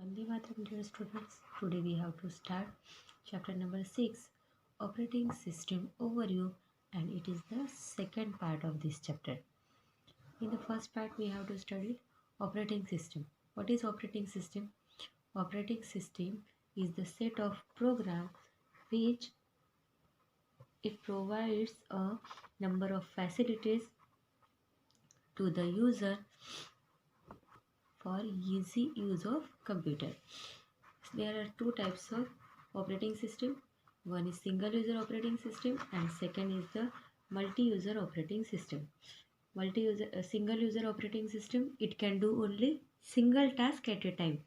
Vande Mataram, dear students. Today we have to start chapter number 6, Operating System Overview, and it is the second part of this chapter. In the first part, we have to study operating system. What is operating system? Operating system is the set of program which it provides a number of facilities to the user for easy use of computer. There are two types of operating system. One is single user operating system and second is the multi-user operating system. Single user operating system, it can do only single task at a time,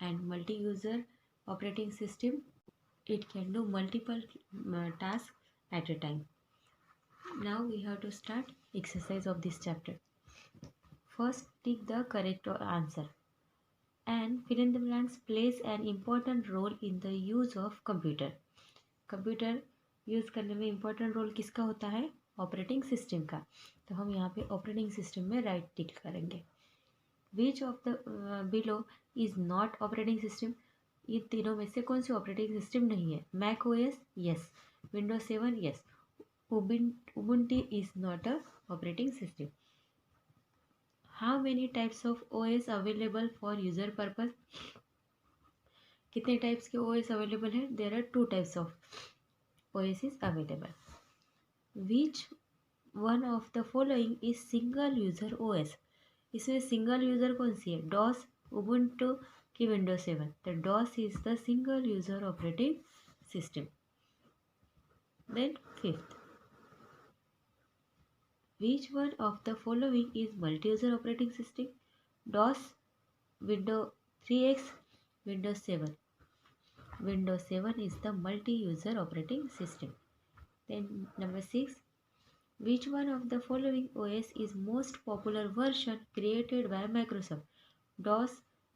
and multi-user operating system, it can do multiple tasks at a time. Now we have to start exercise of this chapter. First, tick the correct answer. And fill in the blanks plays an important role in the use of computer. Computer use करने में important role किसका होता है? Operating system का. तो हम यहाँ पे ऑपरेटिंग सिस्टम में राइट टिक करेंगे. Which of the below is not operating system? ये तीनों में से कौन सी ऑपरेटिंग सिस्टम नहीं है? Mac OS yes, Windows 7 yes, Ubuntu is not a operating system. How many types of OS available for user purpose? कितने types के OS available है? There are two types of OS is available. Which one of the following is single user OS? इसमें single user कौन सी है? DOS, Ubuntu की Windows 7. The DOS is the single user operating system. Then fifth, which one of the following is multi-user operating system? DOS, Windows 3X, Windows 7. Windows 7 is the multi-user operating system. Then number 6, which one of the following OS is most popular version created by Microsoft? DOS,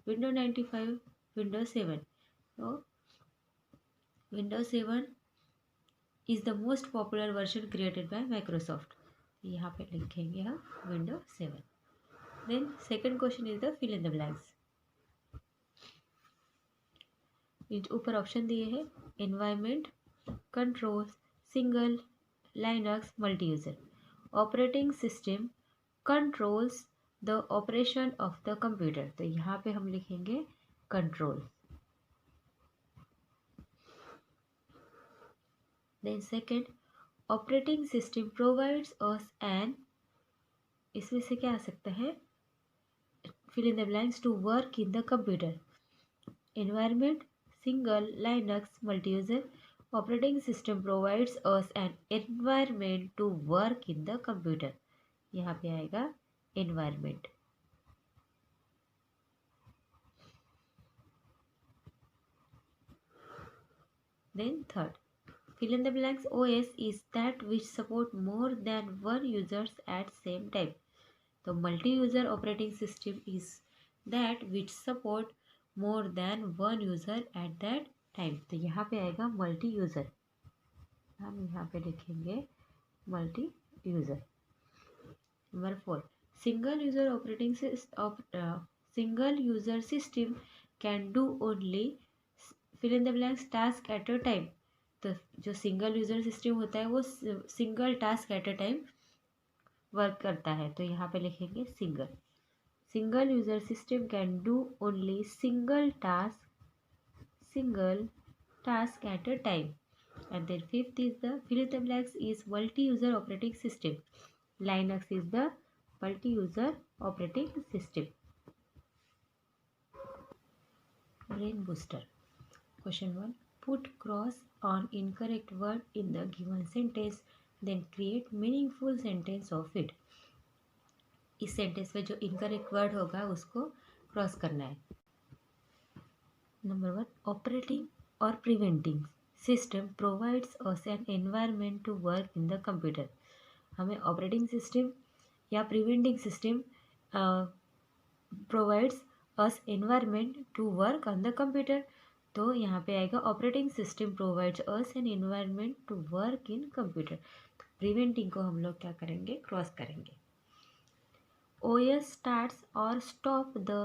Windows 95, Windows 7. So, Windows 7 is the most popular version created by Microsoft. यहाँ पे लिखेंगे हम Windows 7. Then second question is the fill in the blanks. ऊपर option दिए हैं environment, control, single, Linux, multi user. Operating system controls the operation of the computer. तो यहाँ पे हम लिखेंगे control. Then second, operating system provides us an, इसमें से क्या आ सकता है? Fill in the blanks to work in the computer. Environment, single, Linux, multi-user. Operating system provides us an environment to work in the computer. यहाँ पे आएगा environment. Then third, fill in the blanks. OS is that which support more than one users at same time. तो multi-user operating system is that which support more than one user at that time. तो यहाँ पे आएगा multi user. हम यहाँ पे लिखेंगे multi user. Number 4, single user operating single user system can do only fill in the blanks task at a time. तो जो सिंगल यूज़र सिस्टम होता है वो single task at a time work करता है. तो यहाँ पे लिखेंगे single. Single user system can do only single task at a time. And then fifth is the fill in the blanks is multi-user operating system. Linux is the multi-user operating system. Brain booster. Question 1. Put cross on incorrect word in the given sentence, then create meaningful sentence of it. इस sentence में जो incorrect word होगा उसको cross करना है. Number 1, operating और preventing system provides us an environment to work in the computer. हमें operating system या preventing system provides us environment to work on the computer. तो यहाँ पे आएगा operating system provides us an environment to work in computer. तो preventing को हम लोग क्या करेंगे? क्रॉस करेंगे. OS starts or stop the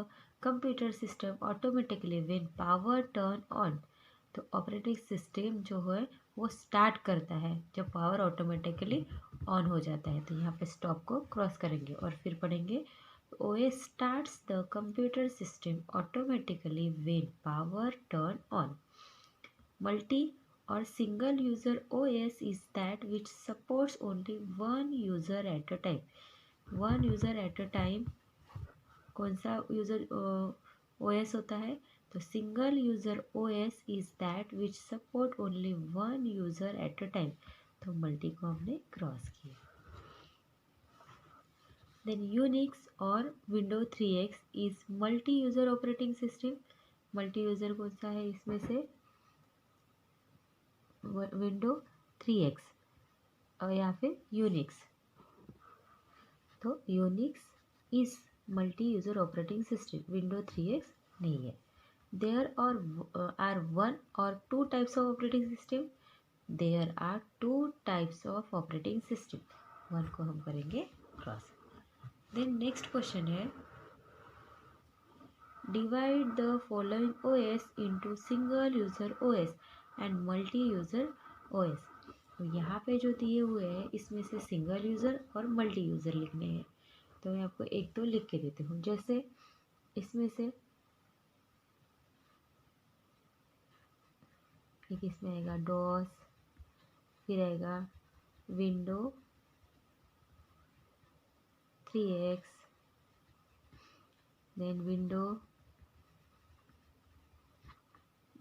computer system automatically when power turn on. तो ऑपरेटिंग सिस्टम जो है वो स्टार्ट करता है जब पावर ऑटोमेटिकली ऑन हो जाता है। तो यहाँ पे स्टॉप को क्रॉस करेंगे और फिर पढ़ेंगे OS starts the computer system automatically when power turn on. Multi or single user OS is that which supports only one user at a time। one user at a time कौन सा user OS होता है? तो single user OS is that which support only one user eight a time. तो multi को हमने cross किया। Then Unix और window 3X is multi user operating system. Multi user कौन सा है इसमें से? विंडो 3X और या फिर यूनिक्स। तो Unix is multi user operating system, window 3X नहीं है। देयर आर वन और two types of operating system. There are two types of operating system. One को हम करेंगे क्रॉस। देन नेक्स्ट क्वेश्चन है divide the following OS into single user OS and multi user OS। तो यहाँ पे जो दिए हुए हैं इसमें से सिंगल यूज़र और मल्टी यूज़र लिखने हैं। तो मैं आपको एक दो लिख के देती हूँ। जैसे इसमें से एक इसमें आएगा डॉस, फिर आएगा विंडो 3X, देन विंडो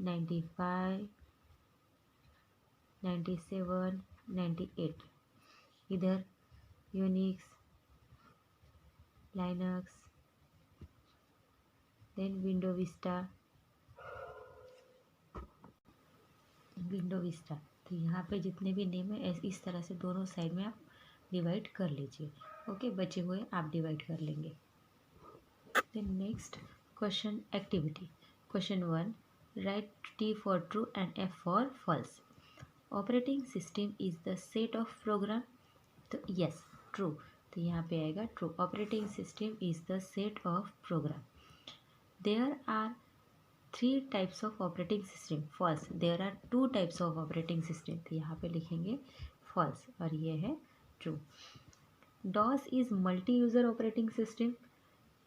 95, 97, 98। इधर Unix, Linux, then window Vista, window Vista. तो यहाँ पे जितने भी नेम है इस तरह से दोनों साइड में आप डिवाइड कर लीजिए। ओके, बचे हुए आप डिवाइड कर लेंगे। Then next question activity. Question 1, write T for true and F for false. Operating system is the set of program. तो यस, ट्रू। तो यहाँ पे आएगा true. Operating system is the set of program. There are 3 types of operating system. False. There are 2 types of operating system. तो यहाँ पे लिखेंगे false और ये है true. DOS is multi user operating system.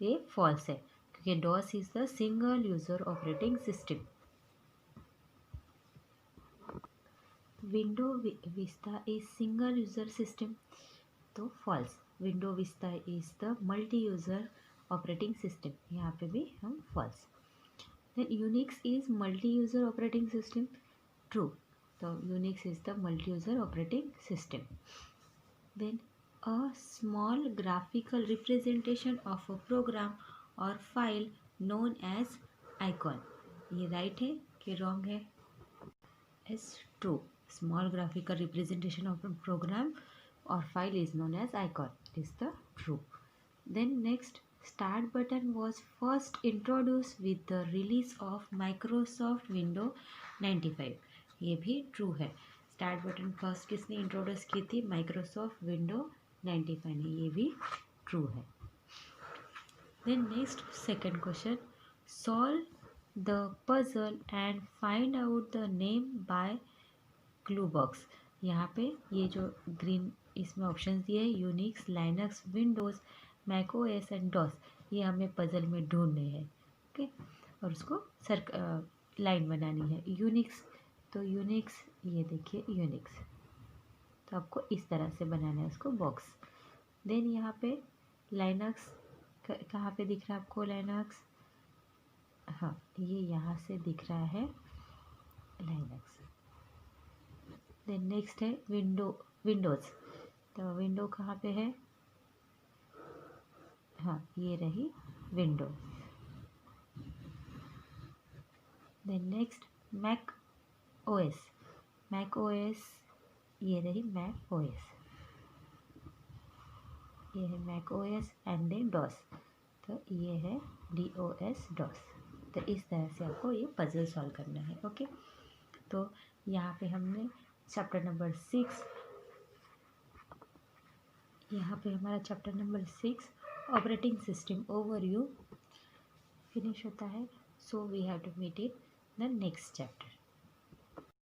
ये फॉल्स है क्योंकि DOS is the single user operating system. Window Vista is single user system. तो false. Window Vista is the multi user operating system. यहाँ पे भी हम false. Then Unix is multi user operating system. True. तो Unix is the multi user operating system. Then a small graphical representation of a program और file known as icon. ये right है कि wrong है? Is true. Small graphical representation of a program or file is known as icon. It is the true. Then next, start button was first introduced with the release of Microsoft Windows 95. ये भी true है। Start button first किसने introduce की थी? Microsoft window 95 ने। ये भी true है। Then next second question, solve the puzzle and find out the name by clue box. यहाँ पे ये जो ग्रीन इसमें ऑप्शंस दिए हैं Unix, Linux, Windows, Mac OS and DOS, ये हमें पजल में ढूंढने हैं। ओके, और उसको लाइन बनानी है। यूनिक्स, तो यूनिक्स ये देखिए यूनिक्स, तो आपको इस तरह से बनाना है उसको बॉक्स। देन यहाँ पे लाइनक्स कहाँ पे दिख रहा है आपको? लाइनक्स, हाँ ये यहाँ से दिख रहा है लाइनक्स। देन नेक्स्ट है विंडोज़। तो विंडो कहाँ पे है? हाँ ये रही window. Then next Mac OS, ये रही मैक OS, ये है Mac OS and then DOS, तो ये है DOS डॉस। तो इस तरह से आपको ये पजल सॉल्व करना है। ओके, तो यहाँ पे हमने चैप्टर नंबर 6, यहाँ पे हमारा chapter number 6 operating system overview finish होता है. So we have to meet in the next chapter.